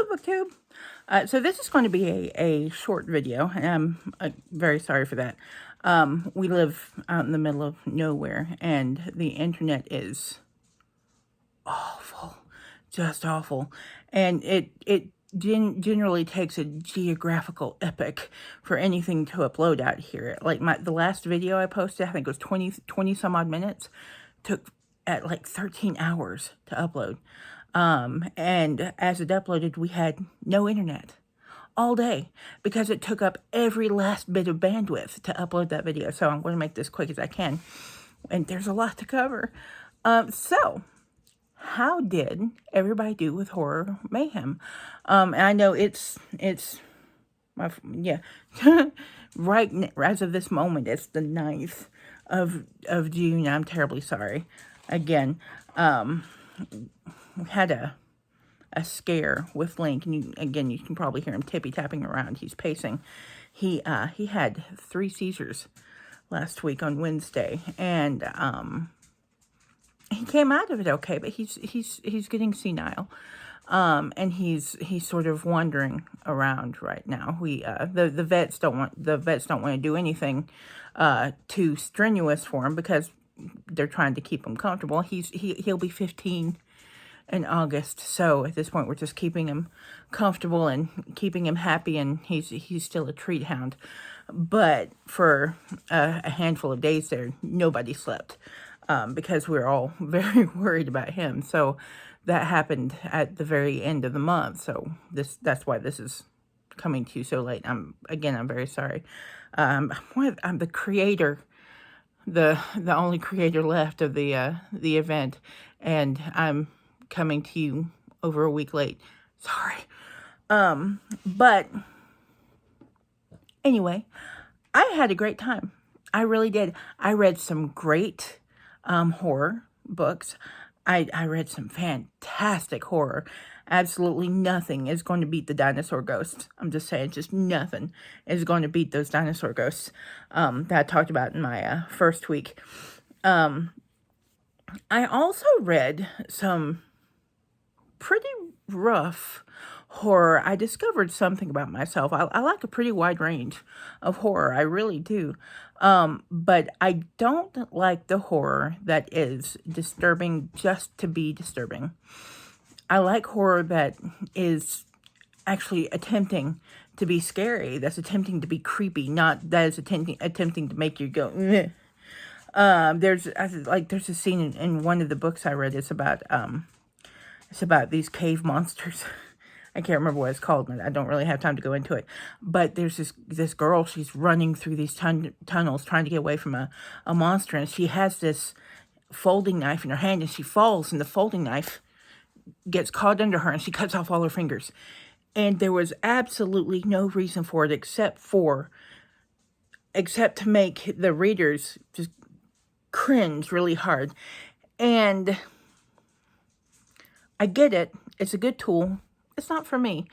Hello, BookTube. So this is going to be a short video, and I'm very sorry for that. We live out in the middle of nowhere, and the internet is awful, just awful. And it generally takes a geographical epic for anything to upload out here. Like the last video I posted, I think it was 20 some odd minutes, took at like 13 hours to upload. And as it uploaded, we had no internet all day because it took up every last bit of bandwidth to upload that video. So I'm going to make this quick as I can. And there's a lot to cover. So how did everybody do with Horror Mayhem? And I know it's right as of this moment, it's the 9th of June. I'm terribly sorry. Again, we had a scare with Link, and you can probably hear him tippy-tapping around. He's pacing. He had 3 seizures last week on Wednesday, and he came out of it okay, but he's getting senile. And he's sort of wandering around right now. The vets don't want to do anything too strenuous for him because they're trying to keep him comfortable. He'll be 15 in August, so at this point we're just keeping him comfortable and keeping him happy, and he's still a treat hound. But for a handful of days there, nobody slept because we were all very worried about him. So that happened at the very end of the month. So that's why this is coming to you so late. I'm very sorry. I'm the creator, the only creator left of the event, and I'm coming to you over a week late. Sorry. But anyway, I had a great time. I really did. I read some great horror books. I read some fantastic horror. Absolutely nothing is going to beat the dinosaur ghosts. I'm just saying, just nothing is going to beat those dinosaur ghosts that I talked about in my first week. I also read some pretty rough horror. I discovered something about myself. I like a pretty wide range of horror. I really do. But I don't like the horror that is disturbing just to be disturbing. I like horror that is actually attempting to be scary, that's attempting to be creepy, not that is attempting to make you go, meh. There's a scene in one of the books I read. It's about these cave monsters. I can't remember what it's called, and I don't really have time to go into it. But there's this girl, she's running through these tunnels trying to get away from a monster, and she has this folding knife in her hand, and she falls, and the folding knife gets caught under her, and she cuts off all her fingers. And there was absolutely no reason for it except to make the readers just cringe really hard. And I get it. It's a good tool. It's not for me.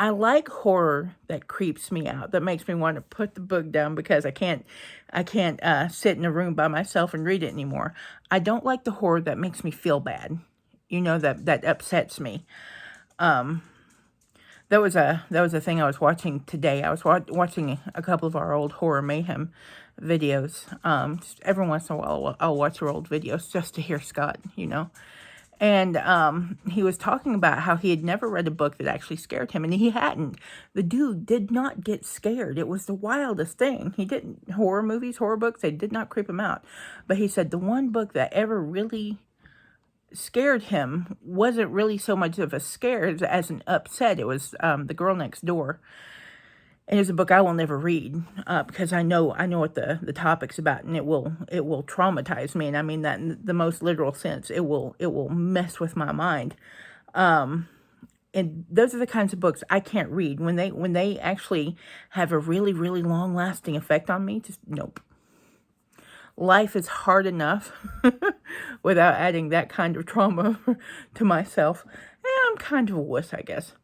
I like horror that creeps me out, that makes me want to put the book down because I can't sit in a room by myself and read it anymore. I don't like the horror that makes me feel bad. You know, that upsets me. That was a thing I was watching today. I was watching a couple of our old Horror Mayhem videos. Just every once in a while, I'll watch her old videos just to hear Scott, you know. And he was talking about how he had never read a book that actually scared him, and he hadn't. The dude did not get scared. It was the wildest thing. He didn't. Horror movies, horror books, they did not creep him out. But he said the one book that ever really scared him wasn't really so much of a scare as an upset. It was The Girl Next Door. And it's a book I will never read because I know what the topic's about, and it will traumatize me, and I mean that in the most literal sense. It will mess with my mind, and those are the kinds of books I can't read when they actually have a really, really long lasting effect on me. Just nope. Life is hard enough without adding that kind of trauma to myself. And I'm kind of a wuss, I guess.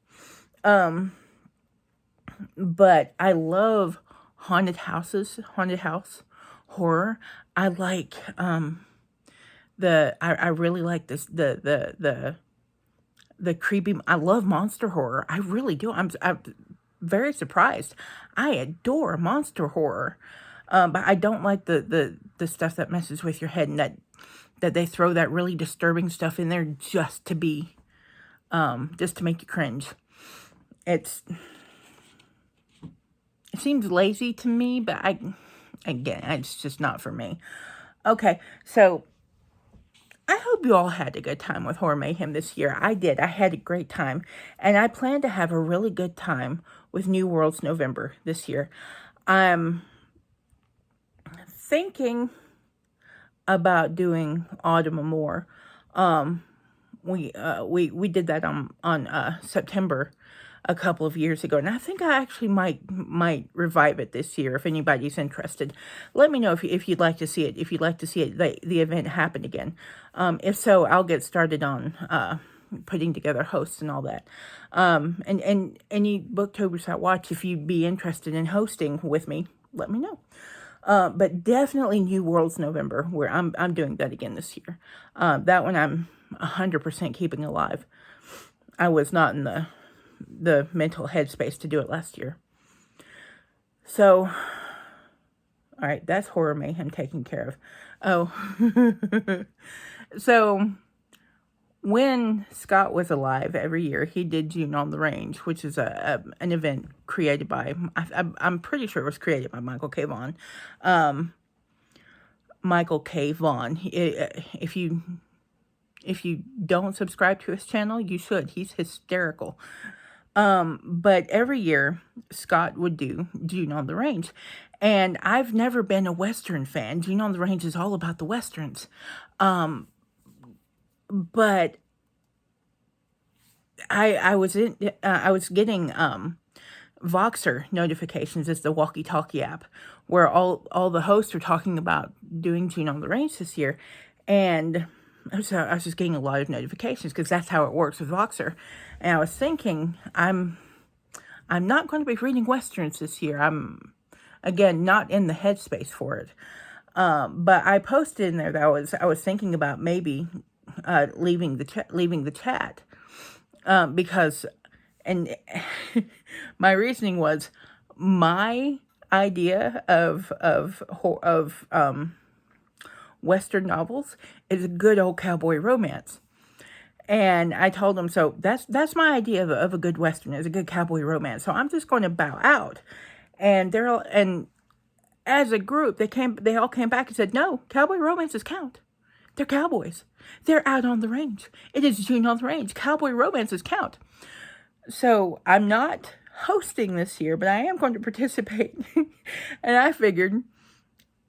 But I love haunted house horror. I like I really like this the the creepy. I love monster horror. I really do. I'm very surprised. I adore monster horror, but I don't like the stuff that messes with your head, and that they throw that really disturbing stuff in there just to make you cringe. It seems lazy to me, but again, it's just not for me. Okay, so I hope you all had a good time with Horror Mayhem this year. I did. I had a great time. And I plan to have a really good time with New Worlds November this year. I'm thinking about doing Autumn More. We did that on September a couple of years ago, and I think I actually might revive it this year if anybody's interested. Let me know if you'd like to see it. If you'd like to see it, the event happen again. If so, I'll get started on putting together hosts and all that. And any booktubers that watch, if you'd be interested in hosting with me, let me know. But definitely New Worlds November, where I'm doing that again this year. That one I'm 100% keeping alive. I was not in the mental headspace to do it last year. So, all right, that's Horror Mayhem taken care of. Oh, so when Scott was alive, every year he did June on the Range, which is an event created by, I'm pretty sure it was created by Michael K. Vaughan. Michael K. Vaughan. If you don't subscribe to his channel, you should. He's hysterical. But every year, Scott would do June on the Range. And I've never been a Western fan. June on the Range is all about the Westerns. But I was getting Voxer notifications. It's the walkie-talkie app where all the hosts are talking about doing June on the Range this year. And so I was just getting a lot of notifications because that's how it works with Voxer. And I was thinking, I'm not going to be reading Westerns this year. I'm, again, not in the headspace for it. But I posted in there that I was thinking about maybe leaving the chat because, and my reasoning was my idea of Western novels is a good old cowboy romance. And I told them, so that's my idea of a good Western, is a good cowboy romance. So I'm just going to bow out. And and as a group, they all came back and said, no, cowboy romances count. They're cowboys. They're out on the range. It is June on the Range. Cowboy romances count. So I'm not hosting this year, but I am going to participate. And I figured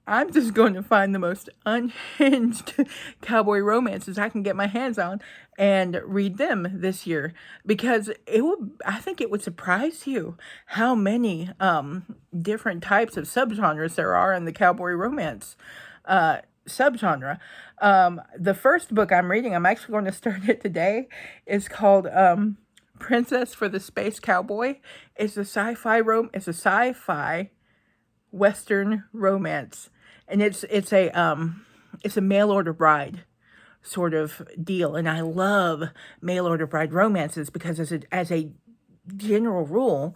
I'm just going to find the most unhinged cowboy romances I can get my hands on and read them this year, because I think it would surprise you how many different types of subgenres there are in the cowboy romance subgenre. The first book I'm reading, I'm actually going to start it today, is called Princess for the Space Cowboy. It's a sci-fi Western romance. And it's a mail order bride sort of deal, and I love mail order bride romances because as a general rule,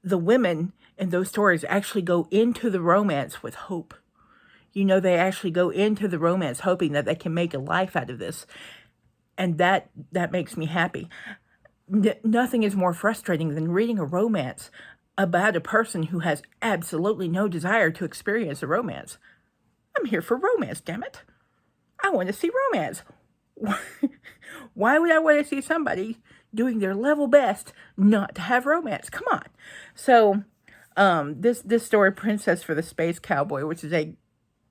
the women in those stories actually go into the romance with hope. You know, they actually go into the romance hoping that they can make a life out of this, and that makes me happy. Nothing is more frustrating than reading a romance about a person who has absolutely no desire to experience a romance. I'm here for romance, damn it. I want to see romance. Why would I want to see somebody doing their level best not to have romance? Come on. So, this story, Princess for the Space Cowboy, which is a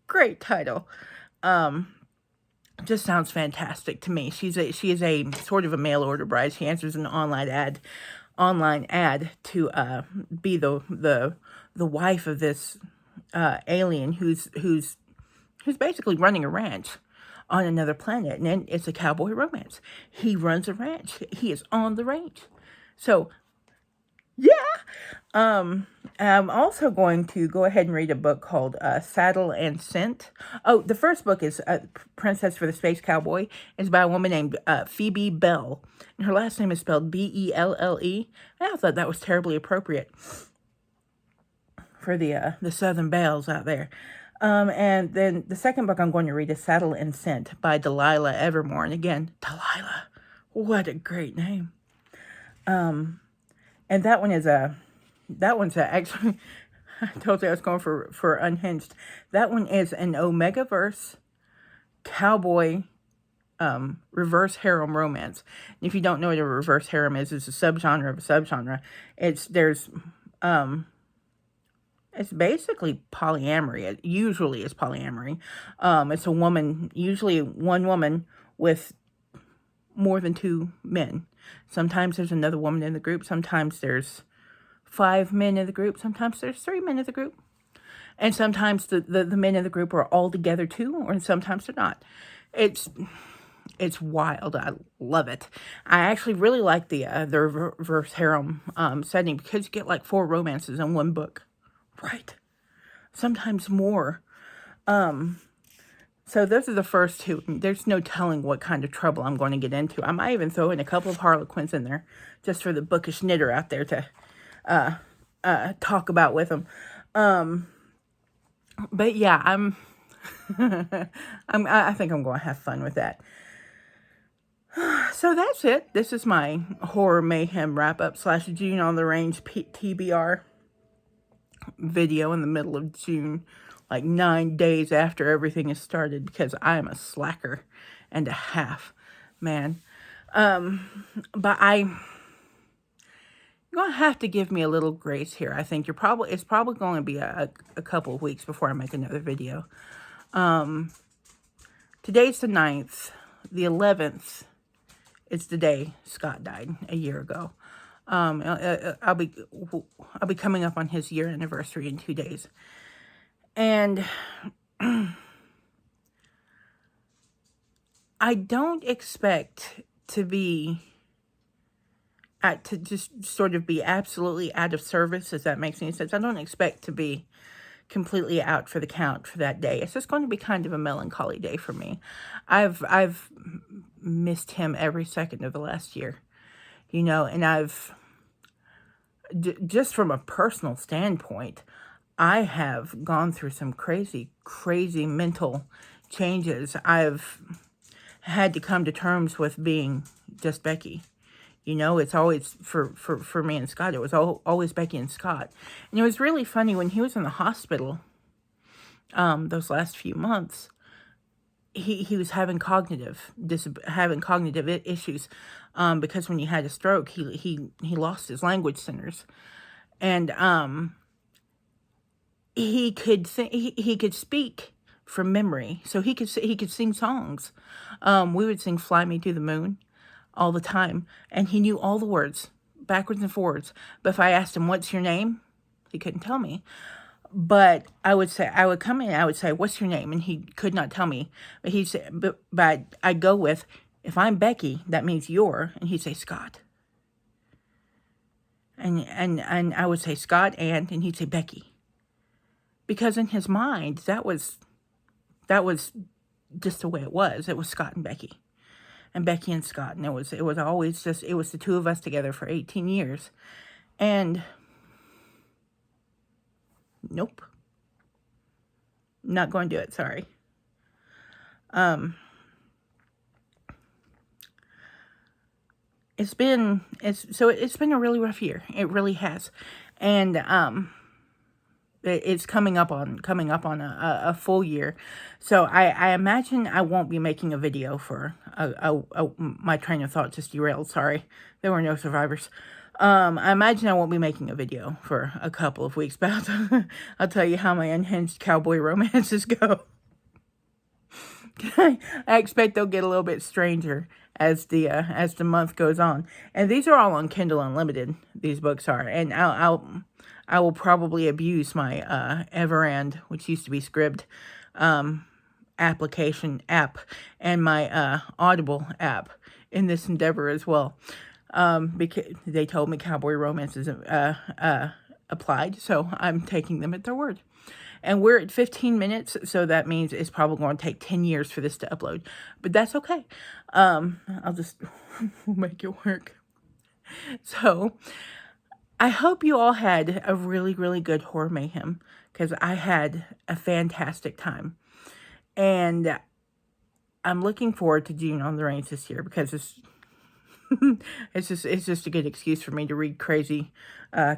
great title, just sounds fantastic to me. She is a sort of a mail order bride. She answers an online ad to be the wife of this alien who's basically running a ranch on another planet, and then it's a cowboy romance. He runs a ranch. He is on the range. So Yeah. I'm also going to go ahead and read a book called Saddle and Scent. Oh, the first book is Princess for the Space Cowboy. It's by a woman named Phoebe Bell. And her last name is spelled Belle. And I thought that was terribly appropriate for the Southern Belles out there. And then the second book I'm going to read is Saddle and Scent by Delilah Evermore. And again, Delilah, what a great name. And that one's actually, I told you I was going for Unhinged. That one is an Omega-verse cowboy reverse harem romance. And if you don't know what a reverse harem is, it's a subgenre of a subgenre. It's basically polyamory. It usually is polyamory. It's a woman, usually one woman with more than two men. Sometimes there's another woman in the group. Sometimes there's 5 men in the group. Sometimes there's 3 men in the group. And sometimes the men in the group are all together too, or sometimes they're not. It's wild. I love it. I actually really like the reverse harem setting because you get like 4 romances in one book. Right. Sometimes more. So those are the first 2. There's no telling what kind of trouble I'm going to get into. I might even throw in a couple of Harlequins in there just for the bookish knitter out there to talk about with them. But yeah, I think I'm going to have fun with that. So that's it. This is my horror mayhem wrap up / June on the Range TBR video in the middle of June, like 9 days after everything has started, because I am a slacker and a half, man. But you're gonna have to give me a little grace here. I think it's probably going to be a couple of weeks before I make another video. Today's the 9th. The 11th is the day Scott died a year ago. I'll be coming up on his year anniversary in 2 days. And I don't expect to just sort of be absolutely out of service, if that makes any sense. I don't expect to be completely out for the count for that day. It's just going to be kind of a melancholy day for me. I've missed him every second of the last year, and I've just from a personal standpoint, I have gone through some crazy mental changes. I've had to come to terms with being just Becky. It's always, for me and Scott, it was always Becky and Scott. And it was really funny when he was in the hospital, those last few months, he was having cognitive issues, because when he had a stroke, he lost his language centers. And, he could speak from memory. So he could sing songs. We would sing Fly Me to the Moon all the time, and he knew all the words backwards and forwards. But if I asked him, "What's your name?" he couldn't tell me. But I would come in and I would say, "What's your name?" And he could not tell me. But he'd say, but I'd go with, "If I'm Becky, that means you're," and he'd say, "Scott." And I would say, "Scott and he'd say, "Becky." Because in his mind, that was just the way it was. It was Scott and Becky. And Becky and Scott. And it was always just, it was the 2 of us together for 18 years. And nope. Not going to do it, sorry. It's been a really rough year. It really has. And it's coming up on a full year. So I imagine I won't be making a video for my train of thought just derailed. Sorry, there were no survivors. I imagine I won't be making a video for a couple of weeks, but I'll tell you how my unhinged cowboy romances go. I expect they'll get a little bit stranger as the month goes on. And these are all on Kindle Unlimited. These books are, and I will probably abuse my Everand, which used to be Scribd, application app, and my Audible app in this endeavor as well. because they told me cowboy romance isn't applied, so I'm taking them at their word. And we're at 15 minutes, so that means it's probably going to take 10 years for this to upload. But that's okay. I'll just make it work. So, I hope you all had a really, really good horror mayhem, because I had a fantastic time. And I'm looking forward to June on the Reigns this year, because it's just a good excuse for me to read crazy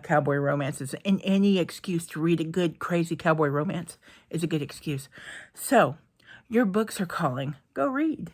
cowboy romances. And any excuse to read a good, crazy cowboy romance is a good excuse. So, your books are calling. Go read.